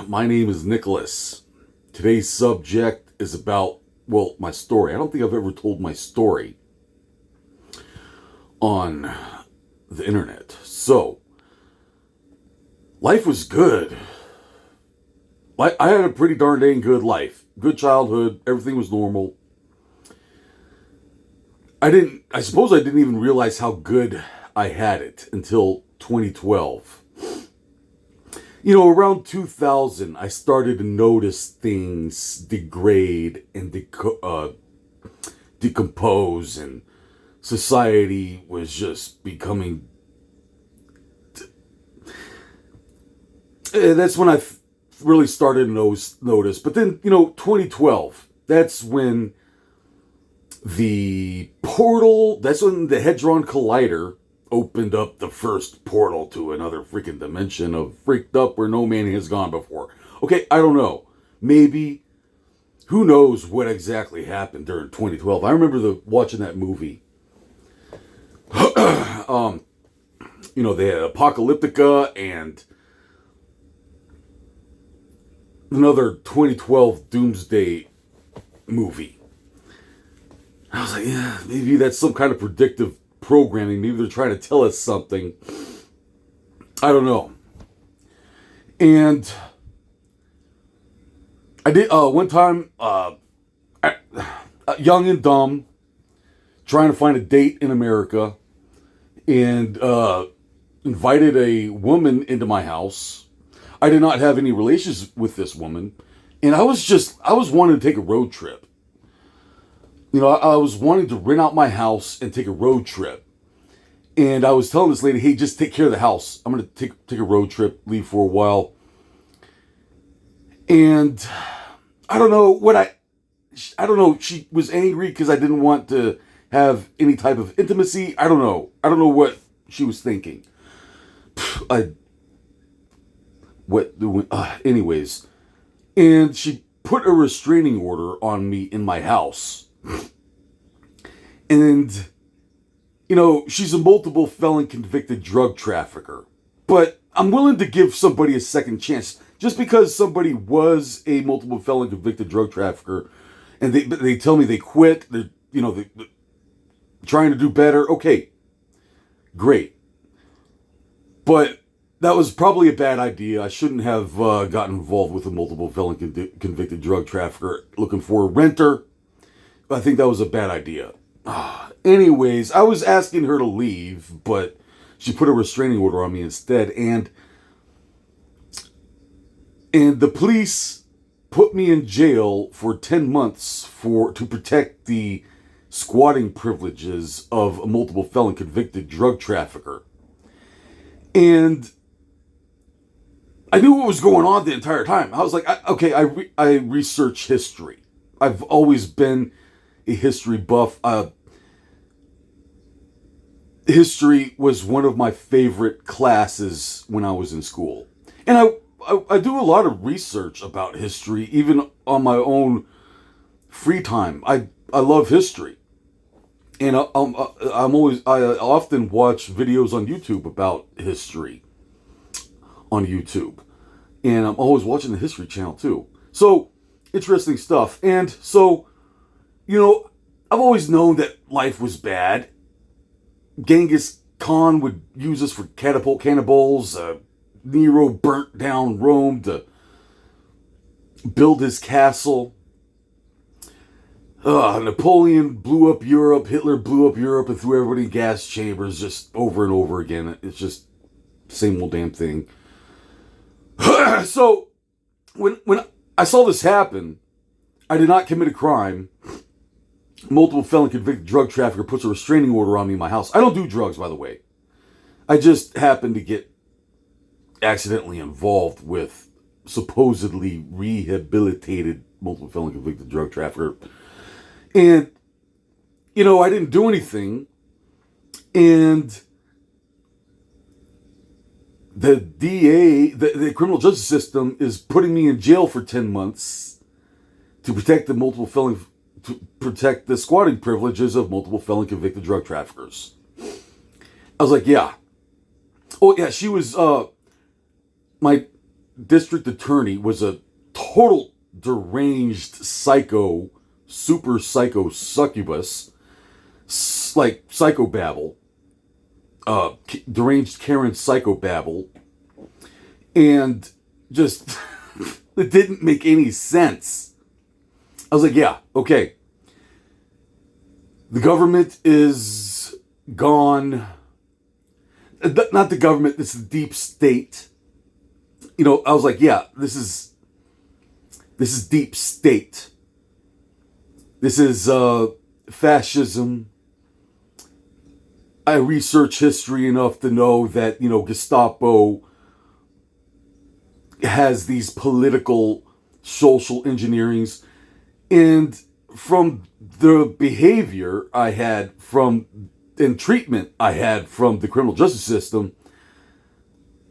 My name is Nicholas. Today's subject is about, well, my story. I don't think I've ever told my story on the internet. So, life was good. I had a pretty darn dang good life. Good childhood. Everything was normal. I suppose I didn't even realize how good I had it until 2012. Around 2000, I started to notice things degrade and decompose, and society was just becoming. That's when I really started to notice. But then, 2012, that's when that's when the Hadron Collider opened up the first portal to another freaking dimension of freaked up where no man has gone before. Okay, I don't know. Maybe. Who knows what exactly happened during 2012. I remember watching that movie. They had Apocalyptica and another 2012 Doomsday movie. I was like, yeah, maybe that's some kind of predictive programming. Maybe they're trying to tell us something. I don't know. And I did one time, young and dumb, trying to find a date in America, and invited a woman into my house. I did not have any relations with this woman, and I was wanting to take a road trip. I was wanting to rent out my house and take a road trip. And I was telling this lady, hey, just take care of the house. I'm going to take a road trip, leave for a while. And I don't know, she was angry because I didn't want to have any type of intimacy. I don't know what she was thinking. Anyways. And she put a restraining order on me in my house. And, she's a multiple felon convicted drug trafficker. But I'm willing to give somebody a second chance. Just because somebody was a multiple felon convicted drug trafficker and they tell me they quit, they're trying to do better. Okay, great. But that was probably a bad idea. I shouldn't have gotten involved with a multiple felon convicted drug trafficker looking for a renter. I think that was a bad idea. Anyways, I was asking her to leave, but she put a restraining order on me instead, and the police put me in jail for 10 months to protect the squatting privileges of a multiple felon convicted drug trafficker. And I knew what was going on the entire time. I was like, I research history. I've always been a history buff. History was one of my favorite classes when I was in school. And I do a lot of research about history, even on my own free time. I love history. And I often watch videos on YouTube about history on YouTube. And I'm always watching the History Channel too. So, interesting stuff. And so, I've always known that life was bad. Genghis Khan would use us for catapult cannonballs. Nero burnt down Rome to build his castle. Napoleon blew up Europe. Hitler blew up Europe and threw everybody in gas chambers just over and over again. It's just same old damn thing. So, when I saw this happen, I did not commit a crime. Multiple felon convicted drug trafficker puts a restraining order on me in my house. I don't do drugs, by the way. I just happened to get accidentally involved with supposedly rehabilitated multiple felon convicted drug trafficker. And, I didn't do anything. And the DA, the criminal justice system, is putting me in jail for 10 months to protect to protect the squatting privileges of multiple felon convicted drug traffickers. I was like, yeah. Oh, yeah, she was, my district attorney was a total deranged psycho, super psycho succubus, like psychobabble, deranged Karen psychobabble, and just it didn't make any sense. I was like, yeah, okay. The government is gone. Not the government, it's the deep state. I was like, yeah, this is deep state. This is fascism. I research history enough to know that, Gestapo has these political social engineerings. And from the behavior I had and treatment I had from the criminal justice system,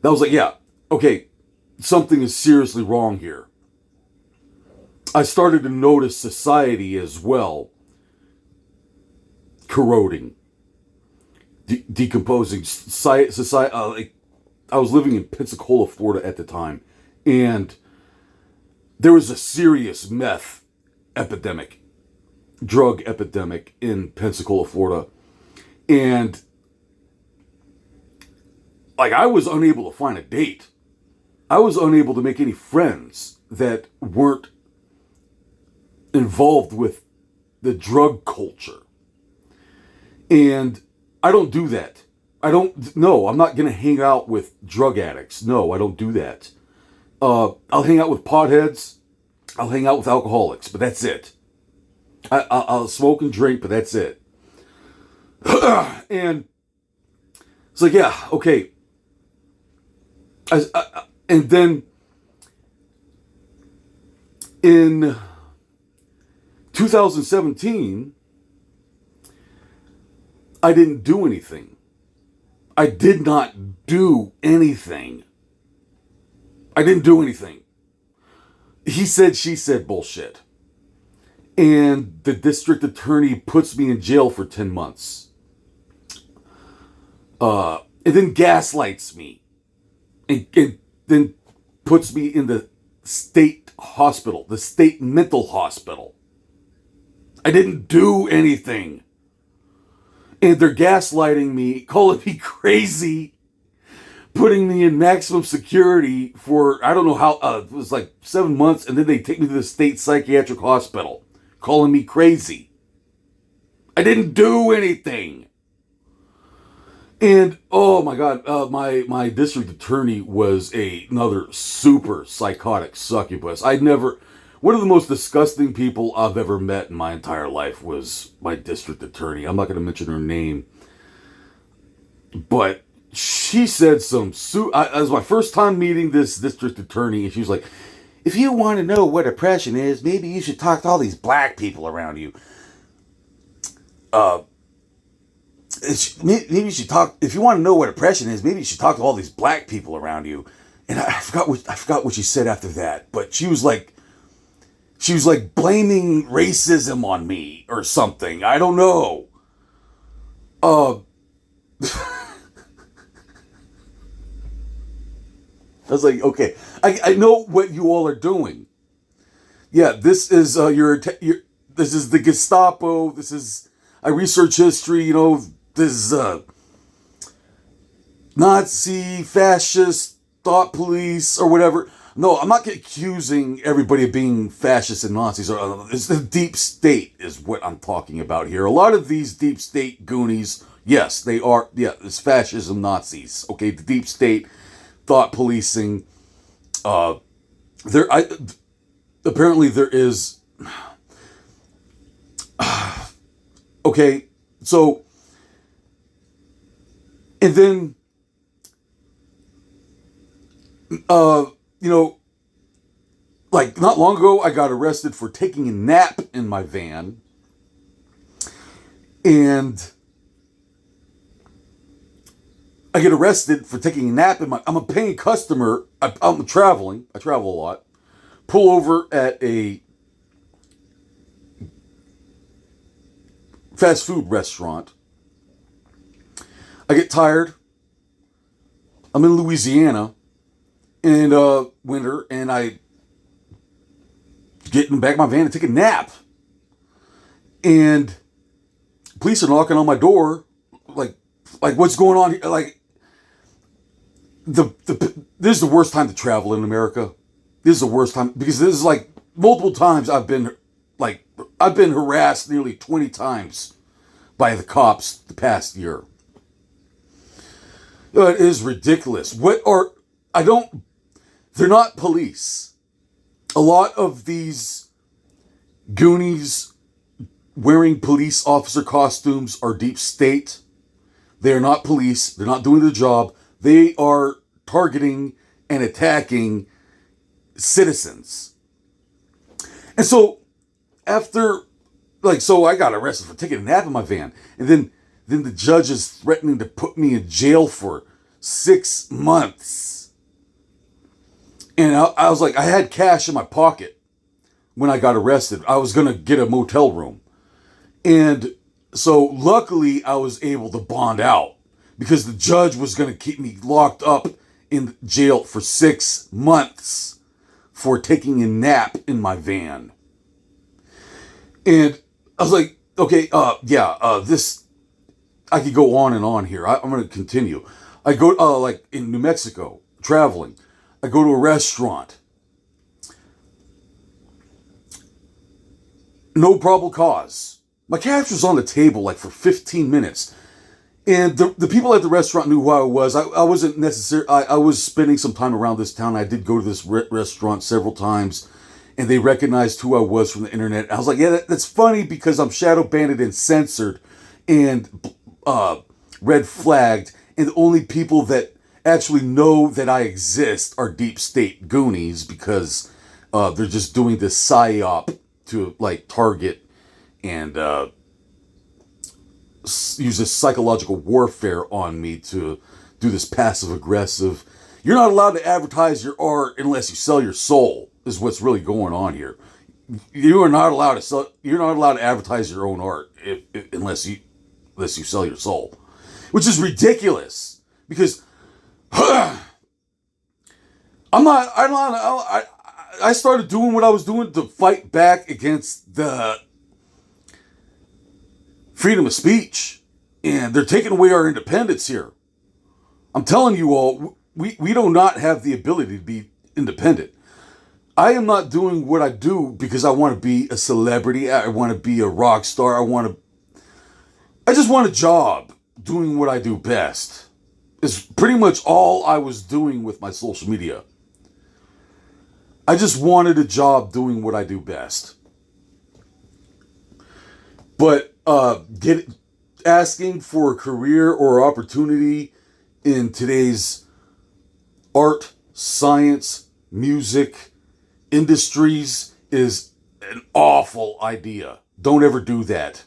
I was like, yeah, okay, something is seriously wrong here. I started to notice society as well corroding, decomposing. Society. I was living in Pensacola, Florida at the time, and there was a serious meth epidemic, drug epidemic in Pensacola, Florida. And I was unable to find a date. I was unable to make any friends that weren't involved with the drug culture. And I don't do that. No, I'm not going to hang out with drug addicts. No, I don't do that. I'll hang out with potheads. I'll hang out with alcoholics, but that's it. I'll smoke and drink, but that's it. And it's like, yeah, okay. And then in 2017, I didn't do anything. I did not do anything. I didn't do anything. He said, she said bullshit. And the district attorney puts me in jail for 10 months. And then gaslights me. And then puts me in the state hospital, the state mental hospital. I didn't do anything. And they're gaslighting me, calling me crazy, putting me in maximum security for, I don't know how, it was like 7 months, and then they take me to the state psychiatric hospital, calling me crazy. I didn't do anything. And, oh my God, my district attorney was another super psychotic succubus. One of the most disgusting people I've ever met in my entire life was my district attorney. I'm not going to mention her name. But she said it was my first time meeting this district attorney, and she was like, if you want to know what oppression is, maybe you should talk to all these black people around you. Maybe you should talk, if you want to know what oppression is, maybe you should talk to all these black people around you. And I forgot what she said after that, but she was like blaming racism on me or something. I don't know. I was like, okay, I know what you all are doing. Yeah, this is this is the Gestapo. I research history. This is Nazi, fascist, thought police, or whatever. No, I'm not accusing everybody of being fascists and Nazis. It's the deep state is what I'm talking about here. A lot of these deep state goonies, yes, they are. Yeah, it's fascism, Nazis. Okay, the deep state, thought policing. Apparently there is. Okay, so, and then, like not long ago, I got arrested for taking a nap in my van, and I get arrested for taking a nap I'm a paying customer. I'm traveling. I travel a lot. Pull over at a fast food restaurant. I get tired. I'm in Louisiana. in winter, and I get in the back of my van and take a nap. And police are knocking on my door, like what's going on here? Like this is the worst time to travel in America. This is the worst time because this is like multiple times I've been harassed nearly 20 times by the cops the past year. It is ridiculous. They're not police. A lot of these Goonies wearing police officer costumes are deep state. They are not police. They're not doing their job. They are targeting and attacking citizens. And so so I got arrested for taking a nap in my van. And then the judge is threatening to put me in jail for 6 months. And I was like, I had cash in my pocket when I got arrested. I was going to get a motel room. And so luckily I was able to bond out because the judge was going to keep me locked up in jail for 6 months for taking a nap in my van. And I was like, okay, this, I could go on and on here. I'm going to continue. I go, like in New Mexico, traveling. I go to a restaurant. No probable cause. My cash was on the table like for 15 minutes. And the people at the restaurant knew who I was. I wasn't necessarily, I was spending some time around this town. I did go to this restaurant several times. And they recognized who I was from the internet. I was like, yeah, that's funny because I'm shadow banned and censored and red flagged. And the only people that actually know that I exist are deep state Goonies because they're just doing this psyop to like target and use this psychological warfare on me to do this passive aggressive. You're not allowed to advertise your art unless you sell your soul. Is what's really going on here. You are not allowed to sell. You're not allowed to advertise your own art unless you sell your soul, which is ridiculous. Because I started doing what I was doing to fight back against the freedom of speech, and they're taking away our independence here. I'm telling you all, we do not have the ability to be independent. I am not doing what I do because I want to be a celebrity. I want to be a rock star. I just want a job doing what I do best. It's pretty much all I was doing with my social media. I just wanted a job doing what I do best. But asking for a career or opportunity in today's art, science, music, industries is an awful idea. Don't ever do that.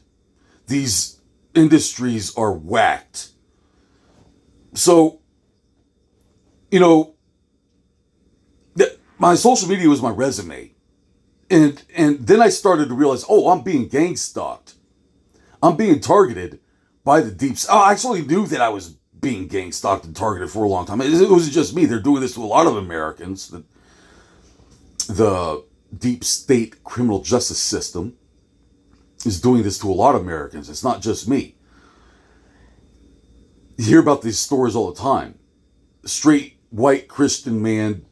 These industries are whacked. So, my social media was my resume. And then I started to realize, I'm being gang stalked. I'm being targeted by the deep... I actually knew that I was being gang stalked and targeted for a long time. It wasn't just me. They're doing this to a lot of Americans. The deep state criminal justice system is doing this to a lot of Americans. It's not just me. You hear about these stories all the time. Straight white Christian man,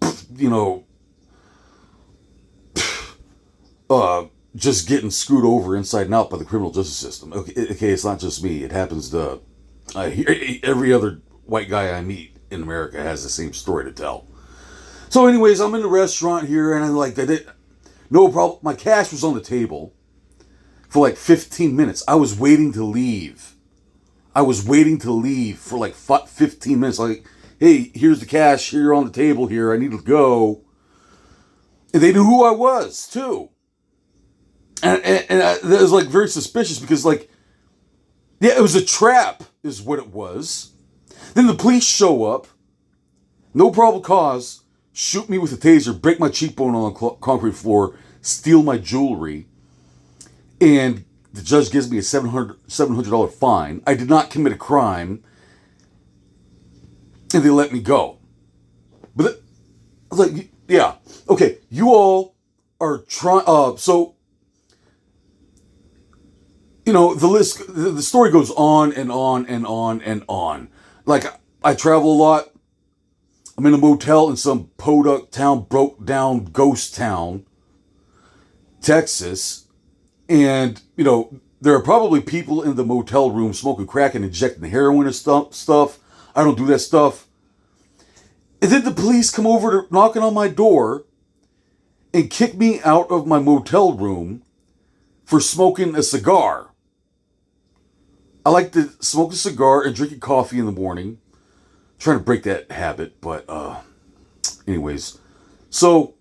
just getting screwed over inside and out by the criminal justice system. Okay, it's not just me. It happens to every other white guy I meet in America has the same story to tell. So anyways, I'm in the restaurant here, and I'm like, no problem. My cash was on the table for like 15 minutes. I was waiting to leave. For like 15 minutes. Like, hey, here's the cash here on the table here. I need to go. And they knew who I was, too. And that was like very suspicious because it was a trap is what it was. Then the police show up. No probable cause. Shoot me with a taser, break my cheekbone on the concrete floor, steal my jewelry, and the judge gives me a $700 fine. I did not commit a crime, and they let me go. But like, yeah, okay, you all are trying. So the list, the story goes on and on and on and on. Like, I travel a lot. I'm in a motel in some podunk town, broke down ghost town, Texas, and there are probably people in the motel room smoking crack and injecting heroin and stuff. I don't do that stuff. And then the police come over to knocking on my door and kick me out of my motel room for smoking a cigar. I like to smoke a cigar and drinking coffee in the morning. I'm trying to break that habit, but anyways. So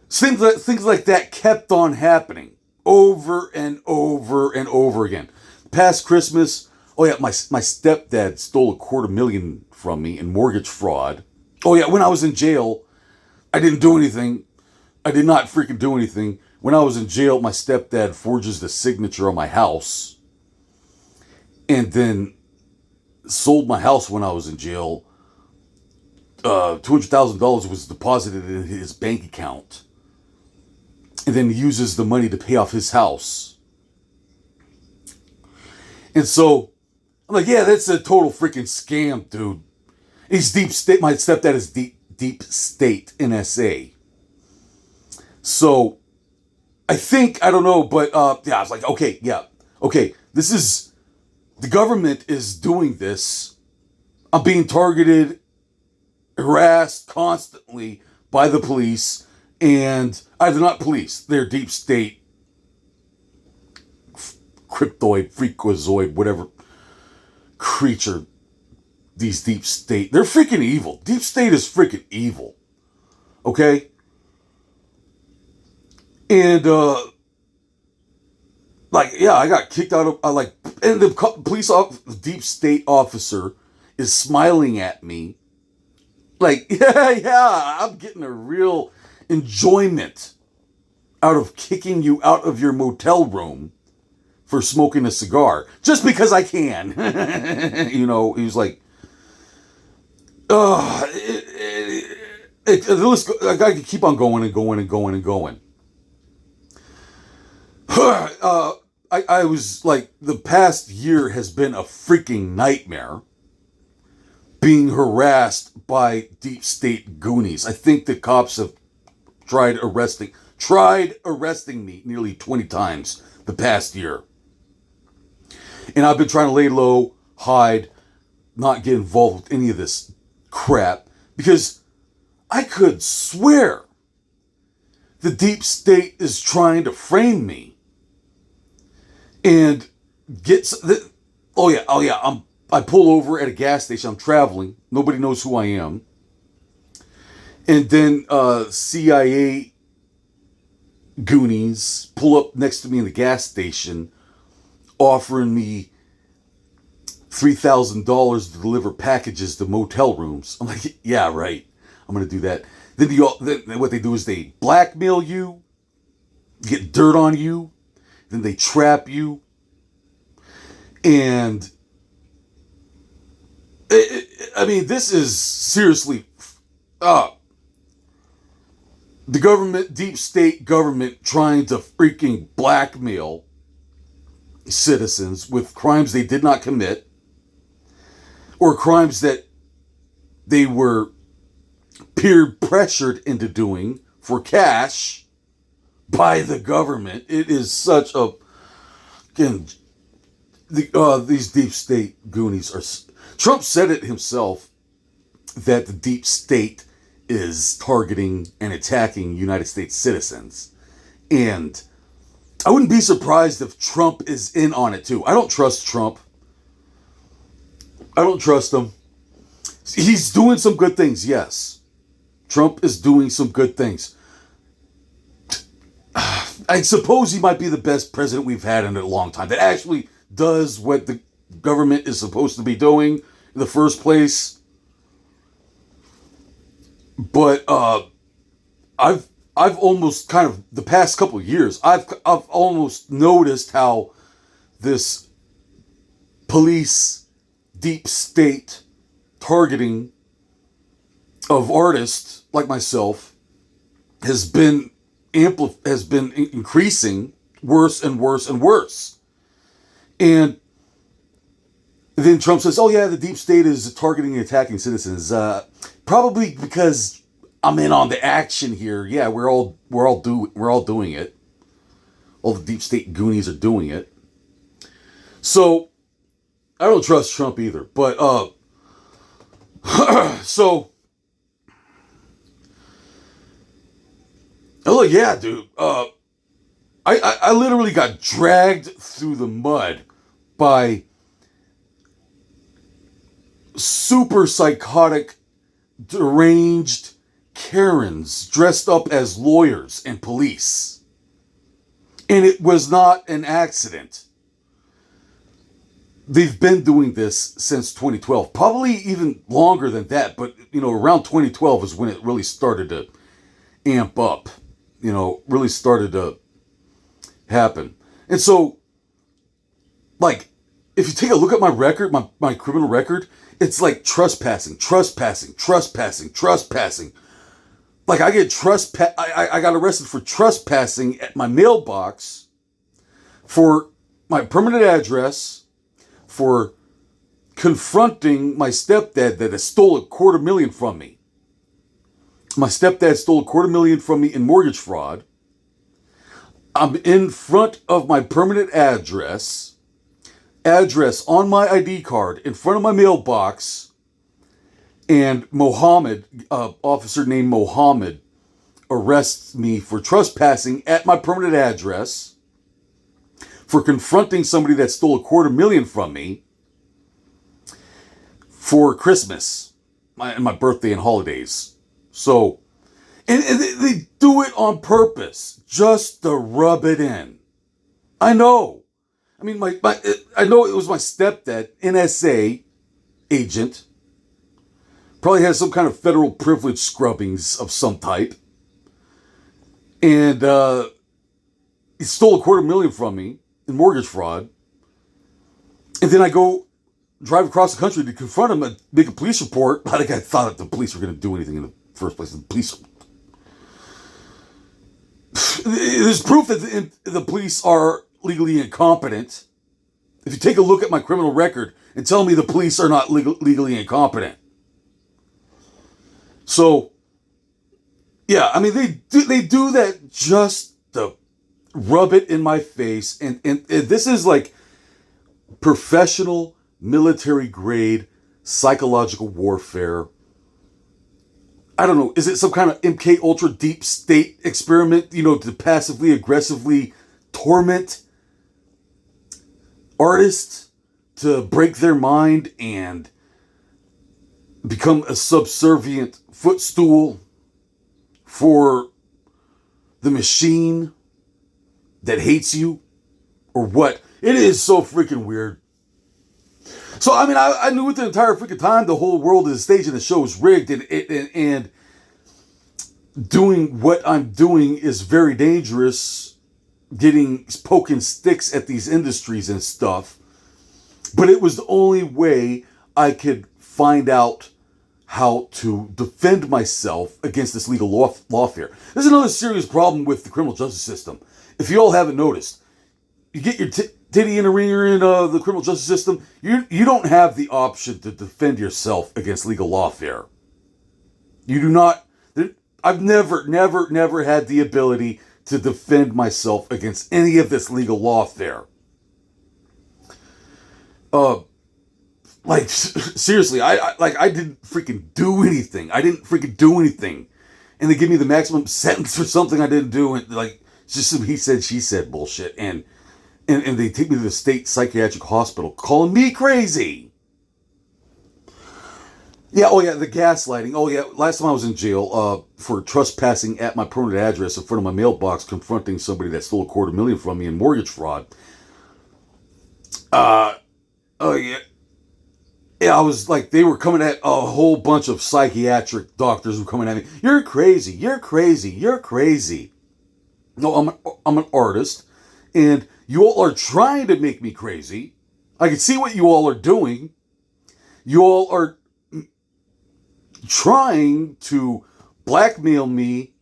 things like that kept on happening over and over and over again. Past Christmas, oh yeah, my stepdad stole $250,000 from me in mortgage fraud. Oh yeah, when I was in jail, I didn't do anything. I did not freaking do anything. When I was in jail, my stepdad forges the signature on my house and then sold my house when I was in jail. $200,000 was deposited in his bank account. And then uses the money to pay off his house. And so, I'm like, yeah, that's a total freaking scam, dude. He's deep state. My stepdad is deep state NSA. So, I don't know, but yeah, I was like, okay, yeah, okay, the government is doing this. I'm being targeted, harassed constantly by the police, and they're not police, they're deep state, cryptoid, freakazoid, whatever creature, these deep state, they're freaking evil. Deep state is freaking evil. Okay? And, I got kicked out of, and the deep state officer is smiling at me. Like, yeah, I'm getting a real enjoyment out of kicking you out of your motel room for smoking a cigar. Just because I can. He was like, I could keep on going and going and going and going. I was like, the past year has been a freaking nightmare being harassed by deep state goonies. I think the cops have tried arresting me nearly 20 times the past year. And I've been trying to lay low, hide, not get involved with any of this crap, because I could swear the deep state is trying to frame me and I pull over at a gas station. I'm traveling. Nobody knows who I am. And then CIA goonies pull up next to me in the gas station, offering me $3,000 to deliver packages to motel rooms. I'm like, yeah, right. I'm going to do that. Then what they do is they blackmail you, get dirt on you, then they trap you. And this is seriously, the government, deep state government, trying to freaking blackmail citizens with crimes they did not commit, or crimes that they were peer pressured into doing for cash by the government. It is such a, again, these deep state goonies are. Trump said it himself that the deep state is targeting and attacking United States citizens. And I wouldn't be surprised if Trump is in on it too. I don't trust Trump. I don't trust him. He's doing some good things, yes. Trump is doing some good things. I suppose he might be the best president we've had in a long time that actually does what the government is supposed to be doing in the first place. But I've almost kind of, the past couple of years, I've almost noticed how this police deep state targeting of artists like myself, has been increasing worse and worse and worse. And then Trump says, "Oh yeah, the deep state is targeting and attacking citizens. Probably because I'm in on the action here. Yeah, we're all doing it. All the deep state goonies are doing it. So I don't trust Trump either. But so oh yeah, dude. I literally got dragged through the mud by super psychotic, deranged Karens dressed up as lawyers and police. And it was not an accident. They've been doing this since 2012, probably even longer than that, but around 2012 is when it really started to amp up, really started to happen. And so, like, if you take a look at my record, my criminal record, it's like trespassing. Like I got arrested for trespassing at my mailbox, for my permanent address, for confronting my stepdad that stole $250,000 from me. My stepdad stole $250,000 from me in mortgage fraud. I'm in front of my permanent address on my ID card, in front of my mailbox, and Mohammed, officer named Mohammed, arrests me for trespassing at my permanent address, for confronting somebody that stole $250,000 from me for Christmas, my birthday and holidays. So, and they do it on purpose, just to rub it in. I know. I mean, I know it was my stepdad, NSA agent. Probably has some kind of federal privilege scrubbings of some type. And he stole $250,000 from me in mortgage fraud. And then I go drive across the country to confront him and make a police report. I think I thought that the police were going to do anything in the first place. The police... There's proof that the police are legally incompetent. If you take a look at my criminal record and tell me the police are not legally incompetent. So, yeah, I mean, they do that just to rub it in my face. And this is like professional military grade psychological warfare. I don't know, is it some kind of MK Ultra deep state experiment, to passively aggressively torment artists, to break their mind and become a subservient footstool for the machine that hates you, or what? It is so freaking weird. So, I mean, I knew it the entire freaking time the whole world is staging, the show is rigged, and doing what I'm doing is very dangerous, poking sticks at these industries and stuff. But it was the only way I could find out how to defend myself against this legal lawfare. There's another serious problem with the criminal justice system. If you all haven't noticed, you get your titty in a ringer in the criminal justice system, you don't have the option to defend yourself against legal lawfare. You do not. I've never had the ability to defend myself against any of this legal lawfare. Seriously, I didn't freaking do anything. And they give me the maximum sentence for something I didn't do, and it's just some he said, she said bullshit. And they take me to the state psychiatric hospital, calling me crazy. Yeah, the gaslighting. Last time I was in jail for trespassing at my permanent address in front of my mailbox, confronting somebody that stole $250,000 from me in mortgage fraud. Yeah, I was like, they were coming at a whole bunch of psychiatric doctors were coming at me. You're crazy. No, I'm an artist, and you all are trying to make me crazy. I can see what you all are doing. You all are trying to blackmail me,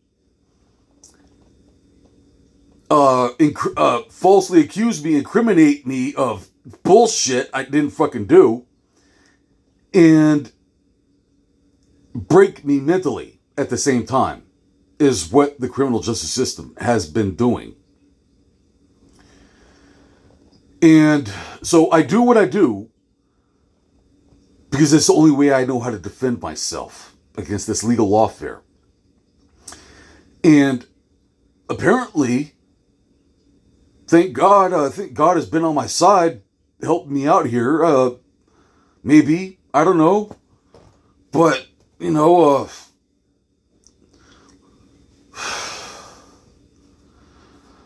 falsely accuse me, incriminate me of bullshit I didn't fucking do, and break me mentally at the same time is what the criminal justice system has been doing. And so I do what I do because it's the only way I know how to defend myself against this legal lawfare. And apparently, thank God, I think God has been on my side, helped me out here. Maybe, I don't know. But,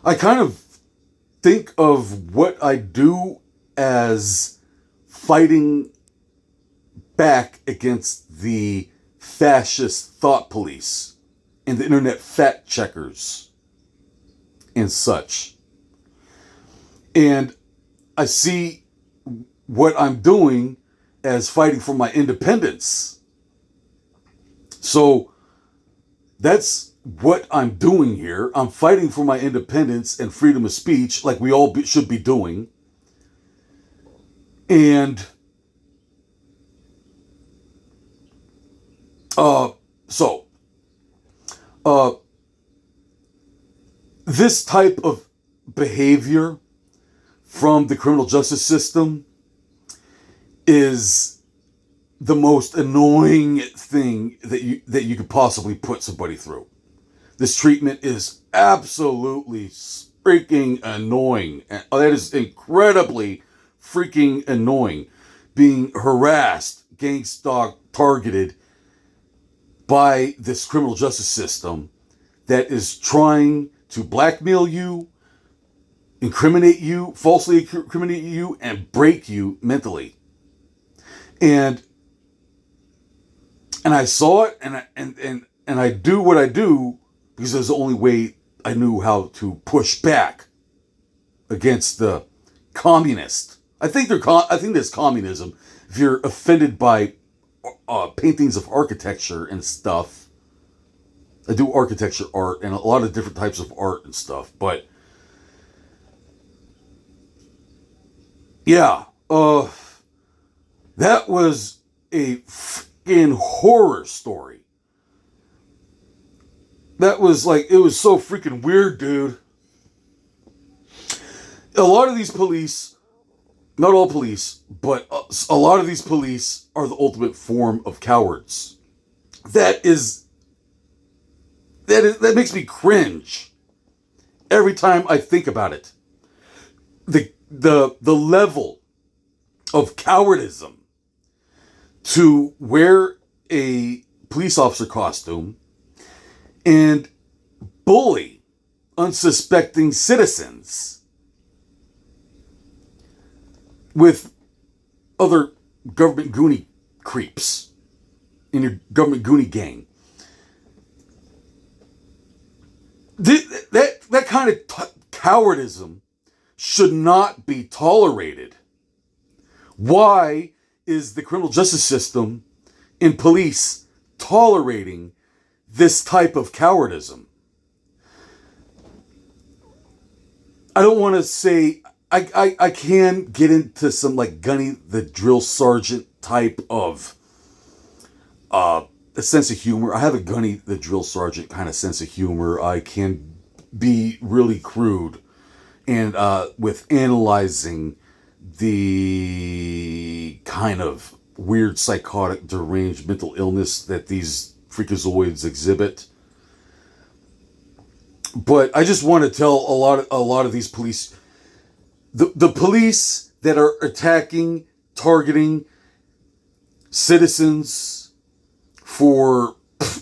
I kind of think of what I do as fighting back against the fascist thought police and the internet fact checkers and such. And I see what I'm doing as fighting for my independence. So that's what I'm doing here. I'm fighting for my independence and freedom of speech, like we all should be doing. And this type of behavior from the criminal justice system is the most annoying thing that you could possibly put somebody through. This treatment is absolutely freaking annoying. That is incredibly freaking annoying. Being harassed, gang stalked, targeted by this criminal justice system that is trying to blackmail you, incriminate you, falsely incriminate you, and break you mentally. And I saw it, and I do what I do because it's the only way I knew how to push back against the communist. I think there's communism. If you're offended by paintings of architecture and stuff, I do architecture art and a lot of different types of art and stuff, but yeah, that was a freaking horror story. That was it was so freaking weird, dude. A lot of these police, not all police, but a lot of these police are the ultimate form of cowards. That makes me cringe every time I think about it. The level of cowardism to wear a police officer costume and bully unsuspecting citizens with other government goonie creeps in your government goonie gang. That kind of cowardism should not be tolerated. Why is the criminal justice system and police tolerating this type of cowardism? I don't want to say, I can get into some Gunny the drill sergeant type of a sense of humor. I have a Gunny the drill sergeant kind of sense of humor. I can be really crude and with analyzing the kind of weird psychotic deranged mental illness that these freakazoids exhibit. But I just want to tell a lot of these police, the police that are attacking, targeting citizens for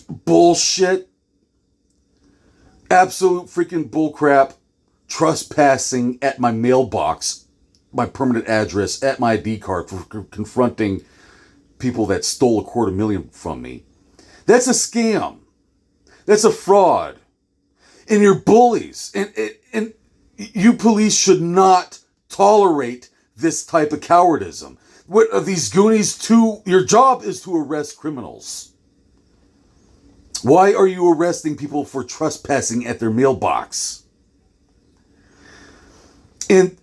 bullshit, absolute freaking bullcrap, trespassing at my mailbox, my permanent address, at my ID card for confronting people that stole $250,000 from me. That's a scam. That's a fraud. And you're bullies. And you police should not tolerate this type of cowardism. What are these goonies to? Your job is to arrest criminals. Why are you arresting people for trespassing at their mailbox? And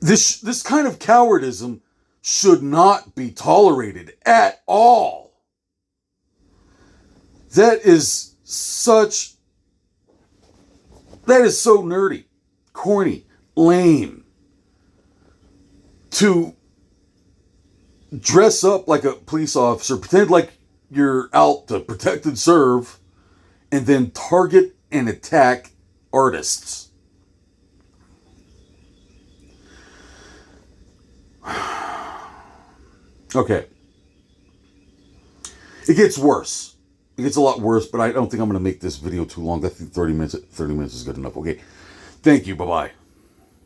this kind of cowardism should not be tolerated at all. That is so nerdy, corny, lame. To dress up like a police officer, pretend like you're out to protect and serve, and then target and attack artists. Okay. It gets worse. It gets a lot worse, but I don't think I'm going to make this video too long. I think 30 minutes is good enough. Okay. Thank you. Bye-bye.